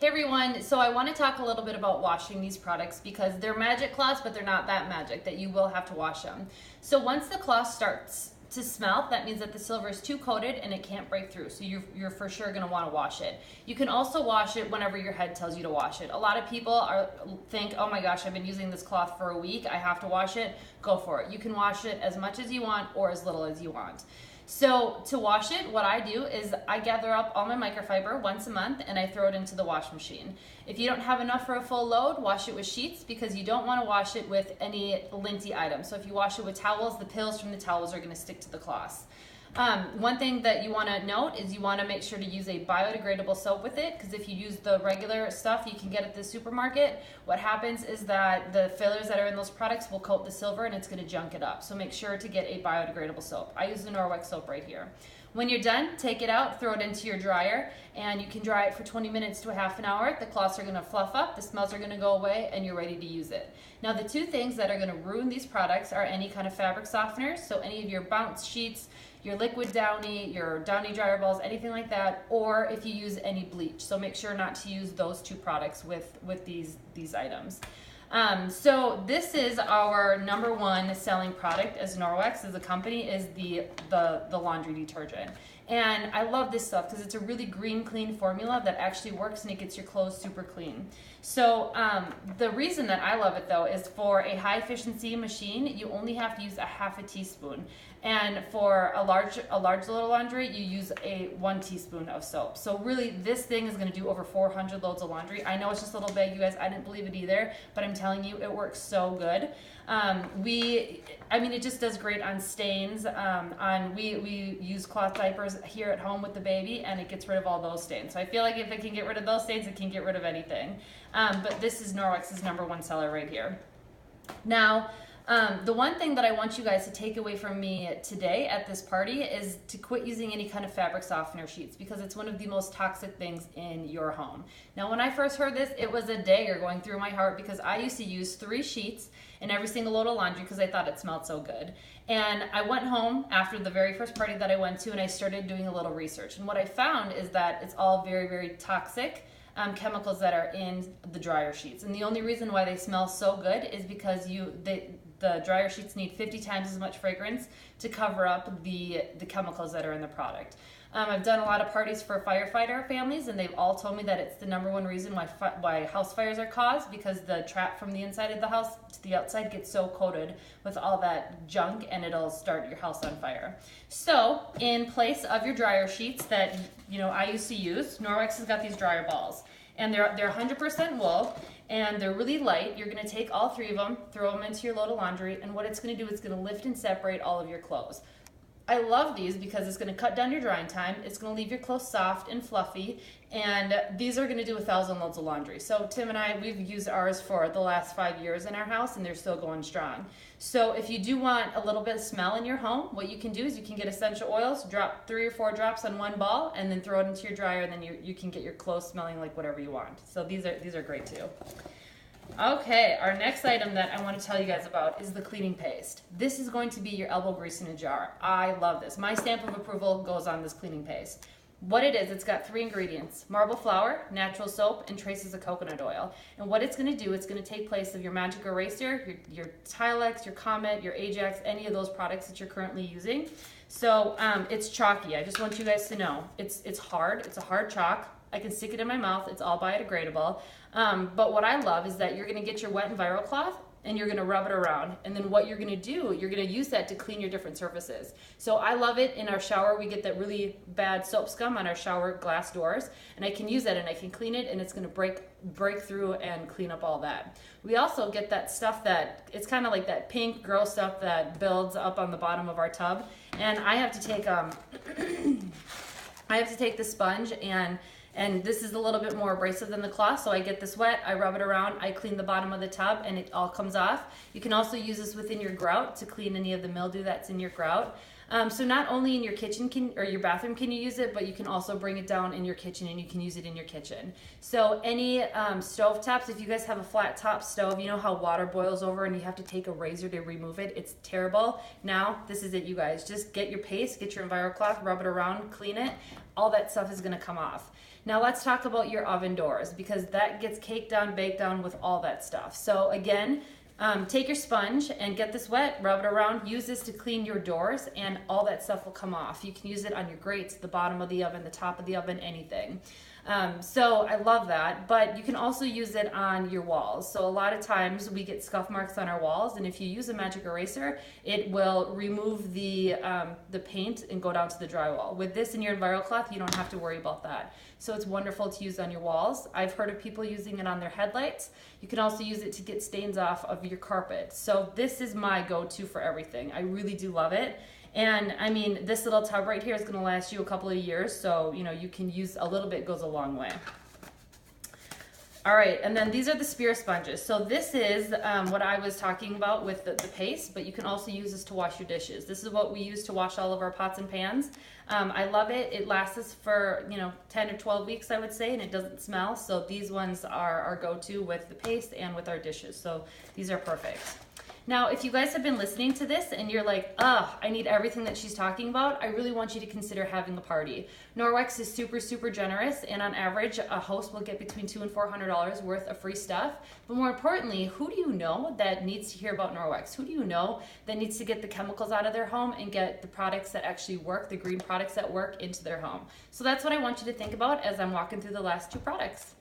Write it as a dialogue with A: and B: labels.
A: Hey everyone, so I want to talk a little bit about washing these products because they're magic cloths, but they're not that magic that you will have to wash them. So once the cloth starts to smell, that means that the silver is too coated and it can't break through. So you're for sure going to want to wash it. You can also wash it whenever your head tells you to wash it. A lot of people think, oh my gosh, I've been using this cloth for a week, I have to wash it. Go for it. You can wash it as much as you want or as little as you want. So to wash it, what I do is I gather up all my microfiber once a month and I throw it into the wash machine. If you don't have enough for a full load, wash it with sheets because you don't want to wash it with any linty items. So if you wash it with towels, the pills from the towels are going to stick to the cloths. One thing that you want to note is you want to make sure to use a biodegradable soap with it, because if you use the regular stuff you can get at the supermarket, what happens is that the fillers that are in those products will coat the silver and it's going to junk it up. So make sure to get a biodegradable soap. I use the Norwex soap right here. When you're done, take it out, throw it into your dryer, and you can dry it for 20 minutes to a half an hour. The cloths are going to fluff up, the smells are going to go away, and you're ready to use it. Now the two things that are going to ruin these products are any kind of fabric softeners, so any of your bounce sheets, your liquid Downy, your Downy dryer balls, anything like that, or if you use any bleach. So make sure not to use those two products with these items. So this is our #1 selling product as Norwex as a company, is the laundry detergent. And I love this stuff because it's a really green, clean formula that actually works and it gets your clothes super clean. So the reason that I love it though is for a high efficiency machine, you only have to use a half a teaspoon. And for a large little laundry, you use a 1 teaspoon of soap. So really this thing is going to do over 400 loads of laundry. I know it's just a little big, you guys, I didn't believe it either, but I'm telling you, it works so good. I mean, it just does great on stains. We use cloth diapers here at home with the baby, and it gets rid of all those stains. So I feel like if it can get rid of those stains, it can get rid of anything. But this is Norwex's #1 seller right here. Now, the one thing that I want you guys to take away from me today at this party is to quit using any kind of fabric softener sheets, because it's one of the most toxic things in your home. Now, when I first heard this, it was a dagger going through my heart because I used to use 3 sheets in every single load of laundry because I thought it smelled so good. And I went home after the very first party that I went to and I started doing a little research. And what I found is that it's all very, very toxic chemicals that are in the dryer sheets. And the only reason why they smell so good is because the dryer sheets need 50 times as much fragrance to cover up the chemicals that are in the product. I've done a lot of parties for firefighter families, and they've all told me that it's the #1 reason why house fires are caused, because the trap from the inside of the house to the outside gets so coated with all that junk and it'll start your house on fire. So in place of your dryer sheets that I used to use, Norwex has got these dryer balls, and they're 100% wool. And they're really light. You're gonna take all 3 of them, throw them into your load of laundry, and what it's gonna do is it's gonna lift and separate all of your clothes. I love these because it's gonna cut down your drying time, it's gonna leave your clothes soft and fluffy, and these are gonna do 1,000 loads of laundry. So Tim and I, we've used ours for the last 5 years in our house, and they're still going strong. So if you do want a little bit of smell in your home, what you can do is you can get essential oils, drop 3 or 4 drops on one ball, and then throw it into your dryer, and then you can get your clothes smelling like whatever you want. So these are great too. Okay, our next item that I want to tell you guys about is the cleaning paste. This is going to be your elbow grease in a jar. I love this. My stamp of approval goes on this cleaning paste. What it is, it's got 3 ingredients: marble flour, natural soap, and traces of coconut oil. And what it's going to do, it's going to take place of your Magic Eraser, your Tilex, your Comet, your Ajax, any of those products that you're currently using. So it's chalky. I just want you guys to know it's hard. It's a hard chalk. I can stick it in my mouth. It's all biodegradable. But what I love is that you're going to get your wet and vinyl cloth and you're going to rub it around. And then what you're going to do, you're going to use that to clean your different surfaces. So I love it in our shower. We get that really bad soap scum on our shower glass doors. And I can use that and I can clean it, and it's going to break through and clean up all that. We also get that stuff that, it's kind of like that pink gross stuff that builds up on the bottom of our tub. And I have to take the sponge, and this is a little bit more abrasive than the cloth, so I get this wet, I rub it around, I clean the bottom of the tub, and it all comes off. You can also use this within your grout to clean any of the mildew that's in your grout. So not only in your kitchen or your bathroom can you use it, but you can also bring it down in your kitchen, and you can use it in your kitchen. So any stove tops, if you guys have a flat top stove, you know how water boils over and you have to take a razor to remove it. It's terrible. Now, this is it, you guys. Just get your paste, get your EnviroCloth, rub it around, clean it. All that stuff is gonna come off. Now let's talk about your oven doors, because that gets caked down, baked down with all that stuff. So again, take your sponge and get this wet, rub it around, use this to clean your doors, and all that stuff will come off. You can use it on your grates, the bottom of the oven, the top of the oven, anything. So I love that, but you can also use it on your walls. So a lot of times we get scuff marks on our walls, and if you use a magic eraser, it will remove the paint and go down to the drywall. With this in your EnviroCloth, you don't have to worry about that. So it's wonderful to use on your walls. I've heard of people using it on their headlights. You can also use it to get stains off of your carpet. So this is my go-to for everything. I really do love it. And I mean, this little tub right here is going to last you a couple of years, so you know, you can use a little bit, goes a long way. All right, and then these are the spear sponges. So this is what I was talking about with the paste, but you can also use this to wash your dishes. This is what we use to wash all of our pots and pans. I love it. It lasts us for 10 or 12 weeks, I would say, and it doesn't smell. So these ones are our go-to with the paste and with our dishes. So these are perfect. Now, if you guys have been listening to this and you're like, I need everything that she's talking about, I really want you to consider having a party. Norwex is super, super generous, and on average, a host will get between $200 and $400 worth of free stuff. But more importantly, who do you know that needs to hear about Norwex? Who do you know that needs to get the chemicals out of their home and get the products that actually work, the green products that work, into their home? So that's what I want you to think about as I'm walking through the last two products.